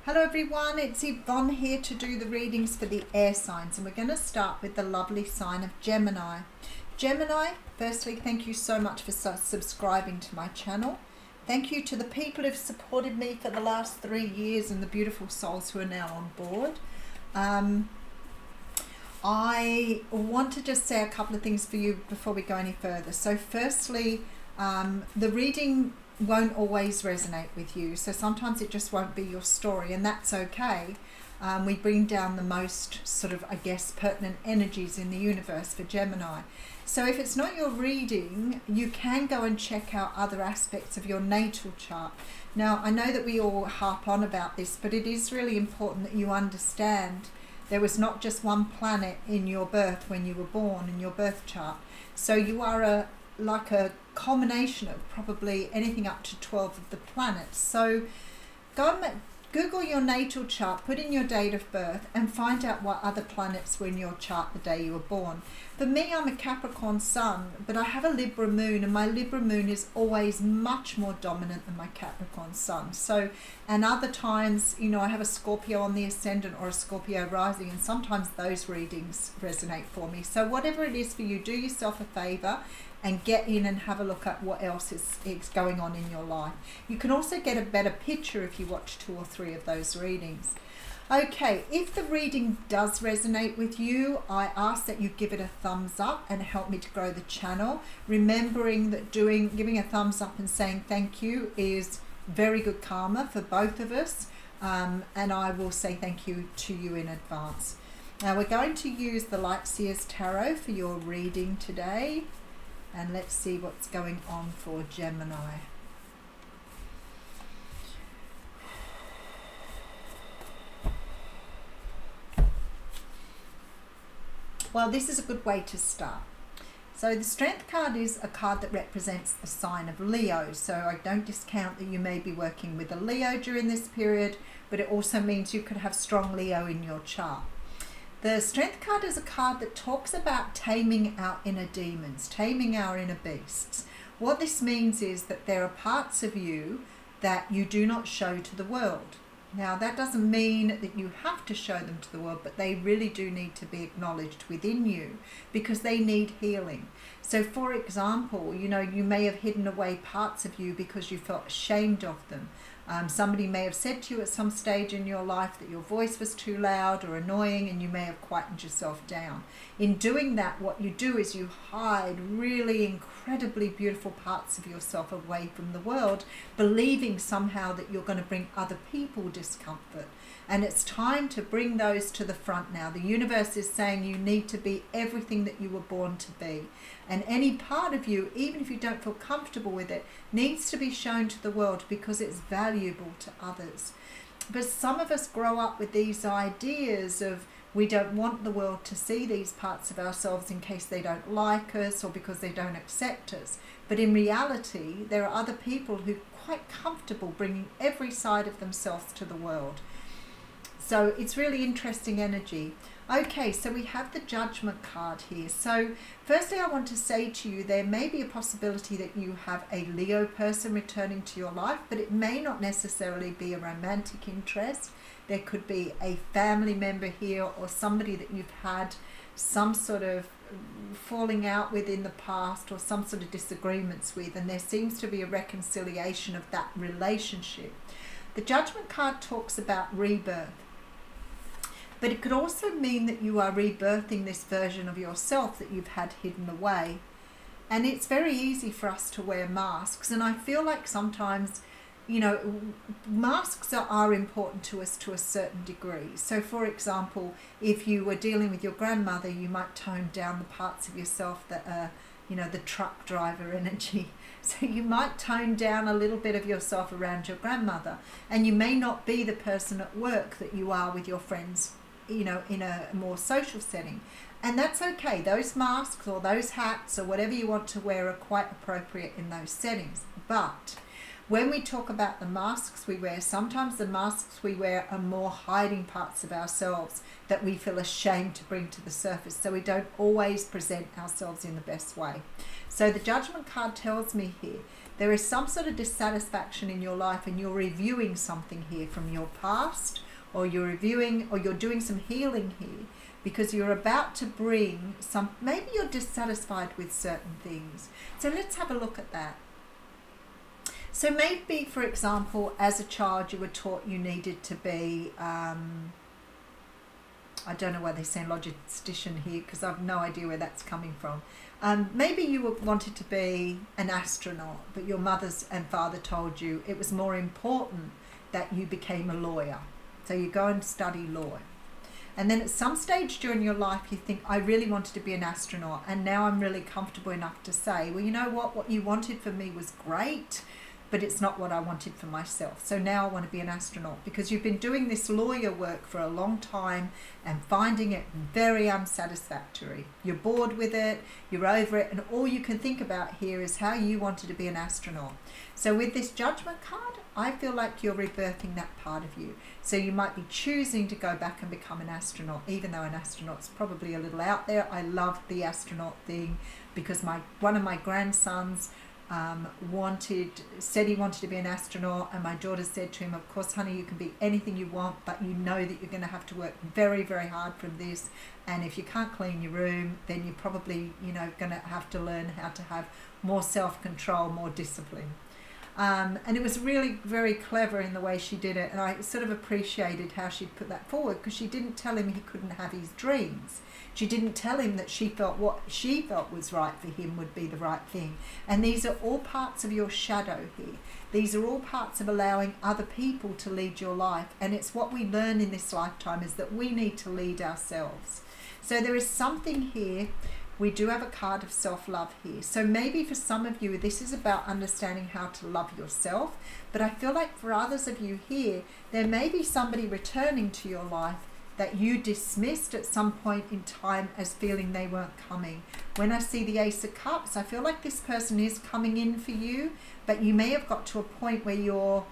Hello everyone, it's Yvonne here to do the readings for the air signs, and we're going to start with the lovely sign of Gemini. Gemini, firstly, thank you so much for subscribing to my channel. Thank you to the people who've supported me for the last 3 years and the beautiful souls who are now on board. I want to just say a couple of things for you before we go any further. So firstly, the reading won't always resonate with you, so sometimes it just won't be your story, and that's okay. We bring down the most sort of, I guess, pertinent energies in the universe for Gemini. So if it's not your reading, you can go and check out other aspects of your natal chart. Now, I know that we all harp on about this, but it is really important that you understand there was not just one planet in your birth when you were born, in your birth chart. So you are like a combination of probably anything up to 12 of the planets. So go and Google your natal chart, put in your date of birth, and find out what other planets were in your chart the day you were born. For me, I'm a Capricorn sun, but I have a Libra moon, and my Libra moon is always much more dominant than my Capricorn sun. So, and other times, you know, I have a Scorpio on the ascendant or a Scorpio rising, and sometimes those readings resonate for me. So whatever it is for you, do yourself a favor and get in and have a look at what else is going on in your life. You can also get a better picture if you watch 2 or 3 of those readings. Okay, if the reading does resonate with you, I ask that you give it a thumbs up and help me to grow the channel. Remembering that giving a thumbs up and saying thank you is very good karma for both of us, and I will say thank you to you in advance. Now we're going to use the Lightseers Tarot for your reading today. And let's see what's going on for Gemini. Well, this is a good way to start. So the Strength card is a card that represents the sign of Leo. So I don't discount that you may be working with a Leo during this period, but it also means you could have strong Leo in your chart. The Strength card is a card that talks about taming our inner demons, taming our inner beasts. What this means is that there are parts of you that you do not show to the world. Now, that doesn't mean that you have to show them to the world, but they really do need to be acknowledged within you because they need healing. So, for example, you know, you may have hidden away parts of you because you felt ashamed of them. Somebody may have said to you at some stage in your life that your voice was too loud or annoying, and you may have quietened yourself down. In doing that, what you do is you hide really incredibly beautiful parts of yourself away from the world, believing somehow that you're going to bring other people discomfort. And it's time to bring those to the front now. The universe is saying you need to be everything that you were born to be. And any part of you, even if you don't feel comfortable with it, needs to be shown to the world because it's valuable to others. But some of us grow up with these ideas of we don't want the world to see these parts of ourselves in case they don't like us or because they don't accept us. But in reality, there are other people who are quite comfortable bringing every side of themselves to the world. So it's really interesting energy. Okay, so we have the Judgment card here. So firstly, I want to say to you, there may be a possibility that you have a Leo person returning to your life, but it may not necessarily be a romantic interest. There could be a family member here or somebody that you've had some sort of falling out with in the past or some sort of disagreements with, and there seems to be a reconciliation of that relationship. The Judgment card talks about rebirth. But it could also mean that you are rebirthing this version of yourself that you've had hidden away. And it's very easy for us to wear masks. And I feel like sometimes, you know, masks are important to us to a certain degree. So, for example, if you were dealing with your grandmother, you might tone down the parts of yourself that are, you know, the truck driver energy. So you might tone down a little bit of yourself around your grandmother. And you may not be the person at work that you are with your friends, you know, in a more social setting. And that's okay. Those masks or those hats or whatever you want to wear are quite appropriate in those settings. But when we talk about the masks we wear, sometimes the masks we wear are more hiding parts of ourselves that we feel ashamed to bring to the surface. So we don't always present ourselves in the best way. So the Judgment card tells me here There is some sort of dissatisfaction in your life and you're reviewing something here from your past, or you're reviewing, or you're doing some healing here because you're about to bring some, maybe you're dissatisfied with certain things. So let's have a look at that. So maybe, for example, as a child you were taught you needed to be, I don't know why they say logistician here because I have no idea where that's coming from. Maybe you wanted to be an astronaut, but your mother and father told you it was more important that you became a lawyer. So you go and study law. And then at some stage during your life you think, I really wanted to be an astronaut, and now I'm really comfortable enough to say, well, you know what you wanted for me was great, but it's not what I wanted for myself. So now I want to be an astronaut, because you've been doing this lawyer work for a long time and finding it very unsatisfactory. You're bored with it, you're over it, and all you can think about here is how you wanted to be an astronaut. So with this Judgment card, I feel like you're rebirthing that part of you. So you might be choosing to go back and become an astronaut, even though an astronaut's probably a little out there. I love the astronaut thing because one of my grandsons said he wanted to be an astronaut, and my daughter said to him, of course honey, you can be anything you want, but you know that you're going to have to work very, very hard from this, and if you can't clean your room, then you're probably going to have to learn how to have more self-control, more discipline. And it was really very clever in the way she did it, and I sort of appreciated how she put that forward, because she didn't tell him he couldn't have his dreams. She didn't tell him that she felt what she felt was right for him would be the right thing. And these are all parts of your shadow here. These are all parts of allowing other people to lead your life. And it's what we learn in this lifetime, is that we need to lead ourselves. So there is something here. We do have a card of self-love here. So maybe for some of you, this is about understanding how to love yourself. But I feel like for others of you here, there may be somebody returning to your life that you dismissed at some point in time as feeling they weren't coming. When I see the Ace of Cups, I feel like this person is coming in for you, but you may have got to a point where you're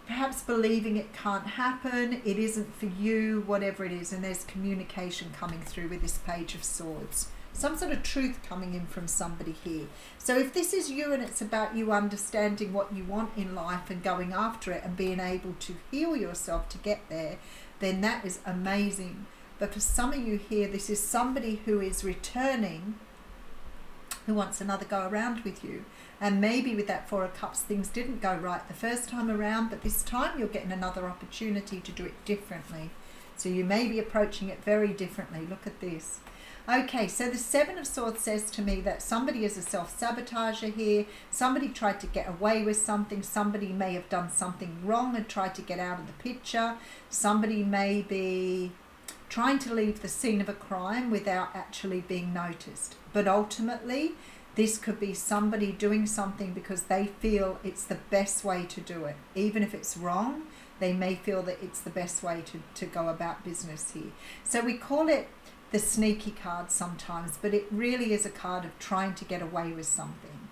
perhaps believing it can't happen, it isn't for you, whatever it is, and there's communication coming through with this Page of Swords. Some sort of truth coming in from somebody here. So if this is you and it's about you understanding what you want in life and going after it and being able to heal yourself to get there, then that is amazing. But for some of you here, this is somebody who is returning, who wants another go around with you. And maybe with that Four of Cups, things didn't go right the first time around, but this time you're getting another opportunity to do it differently. So you may be approaching it very differently. Look at this. Okay, so the Seven of Swords says to me that somebody is a self-sabotager here. Somebody tried to get away with something. Somebody may have done something wrong and tried to get out of the picture. Somebody may be trying to leave the scene of a crime without actually being noticed. But ultimately, this could be somebody doing something because they feel it's the best way to do it. Even if it's wrong, they may feel that it's the best way to go about business here. So we call it the sneaky card sometimes, but it really is a card of trying to get away with something.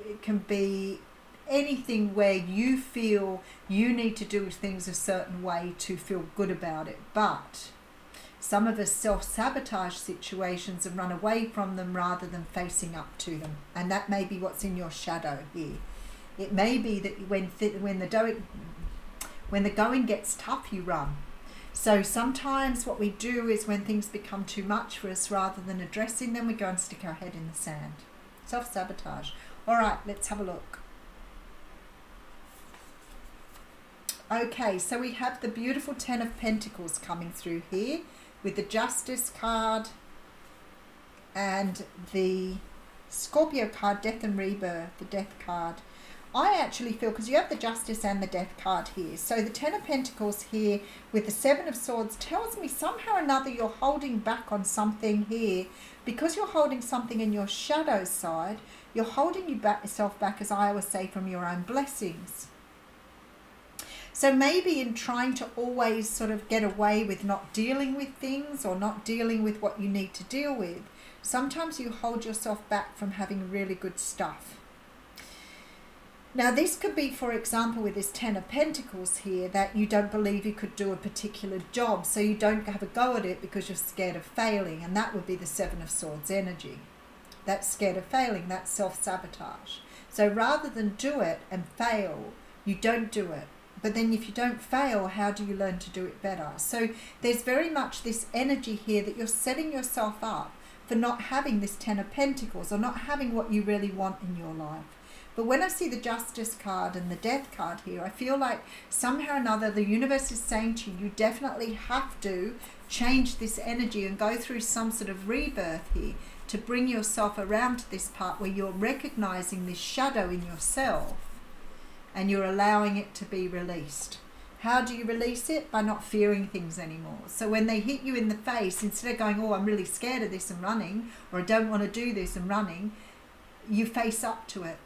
It can be anything where you feel you need to do things a certain way to feel good about it, but some of us self-sabotage situations and run away from them rather than facing up to them, and that may be what's in your shadow here. It may be that when the going gets tough, you run. So sometimes what we do is when things become too much for us, rather than addressing them, we go and stick our head in the sand. Self-sabotage. All right, let's have a look. Okay, so we have the beautiful Ten of Pentacles coming through here with the Justice card and the Scorpio card, Death and Rebirth, the Death card. I actually feel, because you have the Justice and the Death card here, so the Ten of Pentacles here with the Seven of Swords tells me somehow or another you're holding back on something here. Because you're holding something in your shadow side, you're holding yourself back, as I always say, from your own blessings. So maybe in trying to always sort of get away with not dealing with things or not dealing with what you need to deal with, sometimes you hold yourself back from having really good stuff. Now this could be, for example, with this Ten of Pentacles here, that you don't believe you could do a particular job, so you don't have a go at it because you're scared of failing, and that would be the Seven of Swords energy. That's scared of failing, that's self-sabotage. So rather than do it and fail, you don't do it. But then if you don't fail, how do you learn to do it better? So there's very much this energy here that you're setting yourself up for not having this Ten of Pentacles, or not having what you really want in your life. But when I see the Justice card and the Death card here, I feel like somehow or another the universe is saying to you, you definitely have to change this energy and go through some sort of rebirth here to bring yourself around to this part where you're recognizing this shadow in yourself and you're allowing it to be released. How do you release it? By not fearing things anymore. So when they hit you in the face, instead of going, oh, I'm really scared of this and running, or I don't want to do this and running, you face up to it.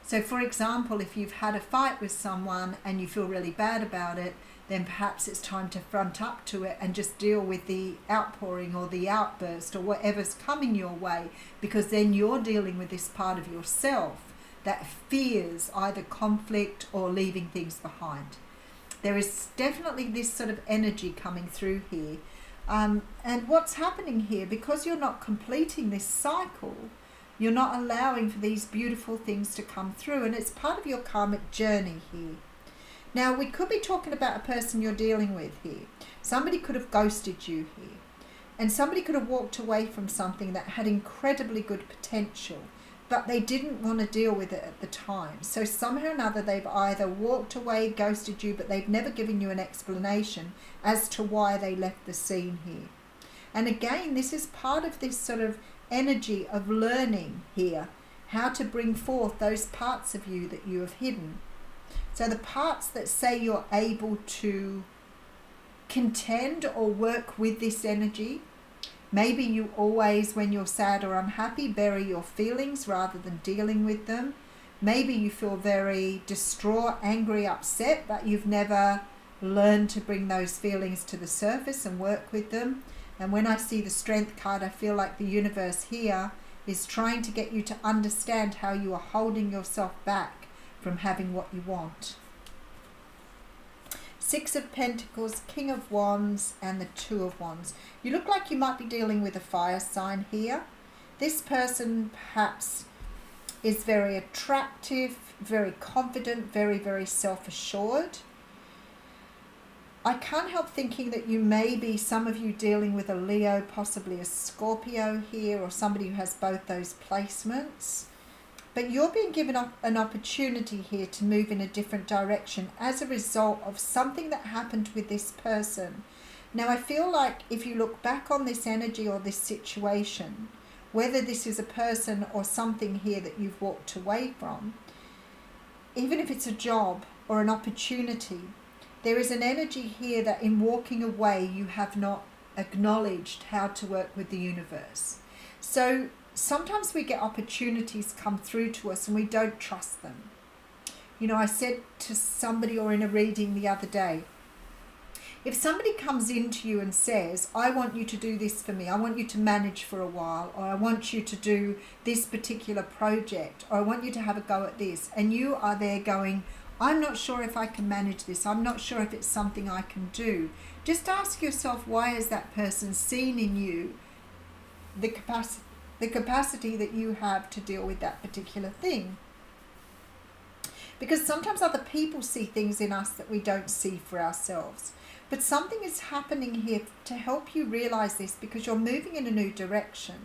So for example, if you've had a fight with someone and you feel really bad about it, then perhaps it's time to front up to it and just deal with the outpouring or the outburst or whatever's coming your way, because then you're dealing with this part of yourself that fears either conflict or leaving things behind. There is definitely this sort of energy coming through here. And what's happening here, because you're not completing this cycle, you're not allowing for these beautiful things to come through, and it's part of your karmic journey here. Now, we could be talking about a person you're dealing with here. Somebody could have ghosted you here, and somebody could have walked away from something that had incredibly good potential, but they didn't want to deal with it at the time. So somehow or another they've either walked away, ghosted you, but they've never given you an explanation as to why they left the scene here. And again, this is part of this sort of energy of learning here, how to bring forth those parts of you that you have hidden. So the parts that say you're able to contend or work with this energy. Maybe you always, when you're sad or unhappy, bury your feelings rather than dealing with them. Maybe you feel very distraught, angry, upset, but you've never learned to bring those feelings to the surface and work with them. And when I see the Strength card, I feel like the universe here is trying to get you to understand how you are holding yourself back from having what you want. Six of Pentacles, King of Wands, and the Two of Wands. You look like you might be dealing with a fire sign here. This person perhaps is very attractive, very confident, very, very self-assured. I can't help thinking that you may be, some of you, dealing with a Leo, possibly a Scorpio here, or somebody who has both those placements. But you're being given an opportunity here to move in a different direction as a result of something that happened with this person. Now, I feel like if you look back on this energy or this situation, whether this is a person or something here that you've walked away from, even if it's a job or an opportunity, there is an energy here that in walking away you have not acknowledged how to work with the universe. So sometimes we get opportunities come through to us and we don't trust them. You know, I said to somebody or in a reading the other day, if somebody comes into you and says, I want you to do this for me, I want you to manage for a while, or I want you to do this particular project, or I want you to have a go at this, and you are there going, I'm not sure if I can manage this, I'm not sure if it's something I can do. Just ask yourself, why has that person seen in you the capacity that you have to deal with that particular thing? Because sometimes other people see things in us that we don't see for ourselves. But something is happening here to help you realize this, because you're moving in a new direction.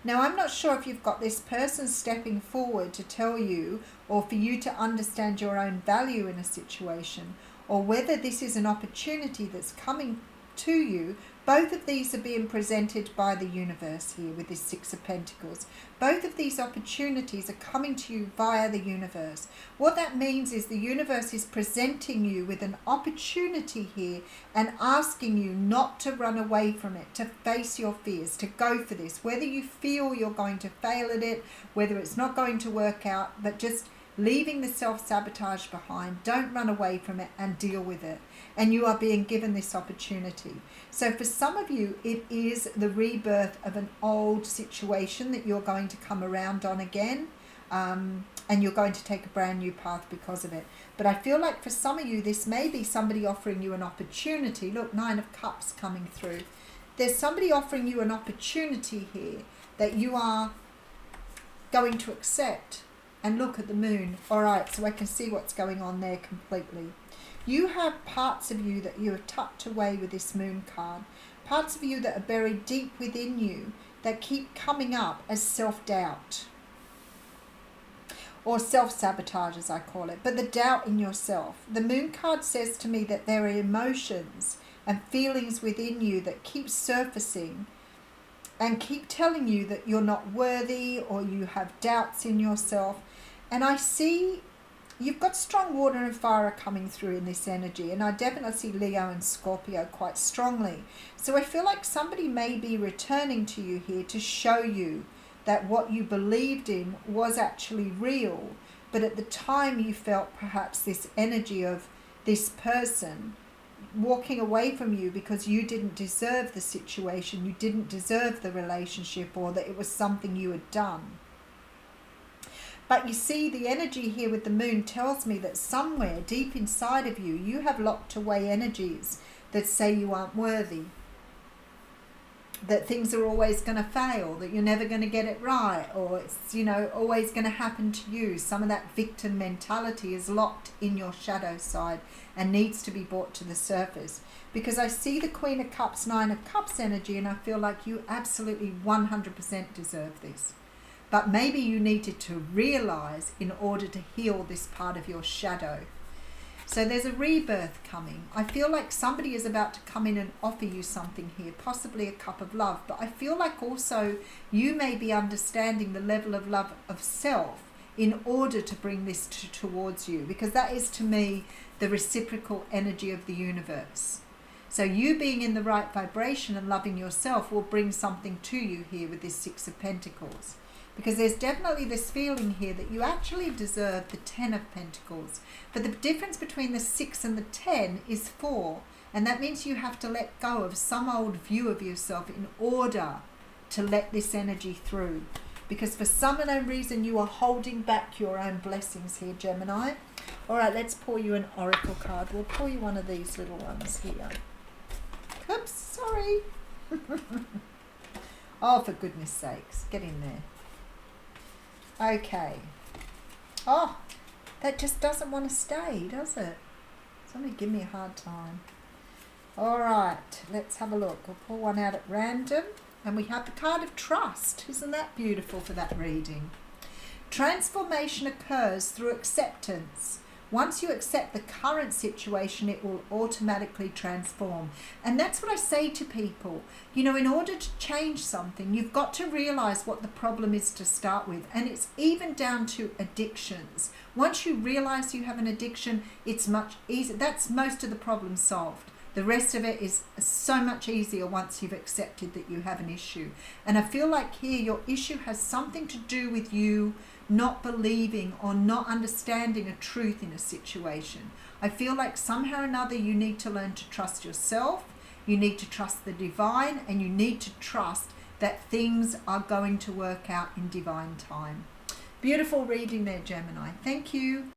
Now, I'm not sure if you've got this person stepping forward to tell you, or for you to understand your own value in a situation, or whether this is an opportunity that's coming to you. Both of these are being presented by the universe here with this Six of Pentacles. Both of these opportunities are coming to you via the universe. What that means is the universe is presenting you with an opportunity here and asking you not to run away from it, to face your fears, to go for this. Whether you feel you're going to fail at it, whether it's not going to work out, but just leaving the self-sabotage behind. Don't run away from it and deal with it. And you are being given this opportunity. So for some of you, it is the rebirth of an old situation that you're going to come around on again. And you're going to take a brand new path because of it. But I feel like for some of you, this may be somebody offering you an opportunity. Look, Nine of Cups coming through. There's somebody offering you an opportunity here that you are going to accept. and look at the moon. All right, so I can see what's going on there completely. You have parts of you that you have tucked away with this moon card. Parts of you that are buried deep within you that keep coming up as self-doubt. Or self-sabotage, as I call it. But the doubt in yourself. The moon card says to me that there are emotions and feelings within you that keep surfacing and keep telling you that you're not worthy, or you have doubts in yourself. And I see you've got strong water and fire coming through in this energy, and I definitely see Leo and Scorpio quite strongly. So I feel like somebody may be returning to you here to show you that what you believed in was actually real, but at the time you felt perhaps this energy of this person walking away from you because you didn't deserve the situation, you didn't deserve the relationship, or that it was something you had done. But you see, the energy here with the moon tells me that somewhere deep inside of you, you have locked away energies that say you aren't worthy, that things are always going to fail, that you're never going to get it right, or it's, you know, always going to happen to you. Some of that victim mentality is locked in your shadow side and needs to be brought to the surface. Because I see the Queen of Cups, Nine of Cups energy, and I feel like you absolutely 100% deserve this. But maybe you needed to realize in order to heal this part of your shadow. So there's a rebirth coming. I feel like somebody is about to come in and offer you something here, possibly a cup of love. But I feel like also you may be understanding the level of love of self in order to bring this towards you. Because that is, to me, the reciprocal energy of the universe. So you being in the right vibration and loving yourself will bring something to you here with this Six of Pentacles. Because there's definitely this feeling here that you actually deserve the 10 of Pentacles. But the difference between the 6 and the 10 is 4. And that means you have to let go of some old view of yourself in order to let this energy through. Because for some unknown reason you are holding back your own blessings here, Gemini. All right, let's pull you an oracle card. We'll pull you one of these little ones here. Oops, sorry. Oh, for goodness sakes, get in there. Okay. Oh, that just doesn't want to stay, does it? Somebody give me a hard time. All right, let's have a look. We'll pull one out at random. And we have the card of trust. Isn't that beautiful for that reading? Transformation occurs through acceptance. Once you accept the current situation, it will automatically transform. And that's what I say to people. You know, in order to change something, you've got to realize what the problem is to start with. And it's even down to addictions. Once you realize you have an addiction, it's much easier. That's most of the problem solved. The rest of it is so much easier once you've accepted that you have an issue. And I feel like here your issue has something to do with you not believing or not understanding a truth in a situation. I feel like somehow or another you need to learn to trust yourself, you need to trust the divine, and you need to trust that things are going to work out in divine time. Beautiful reading there, Gemini. Thank you.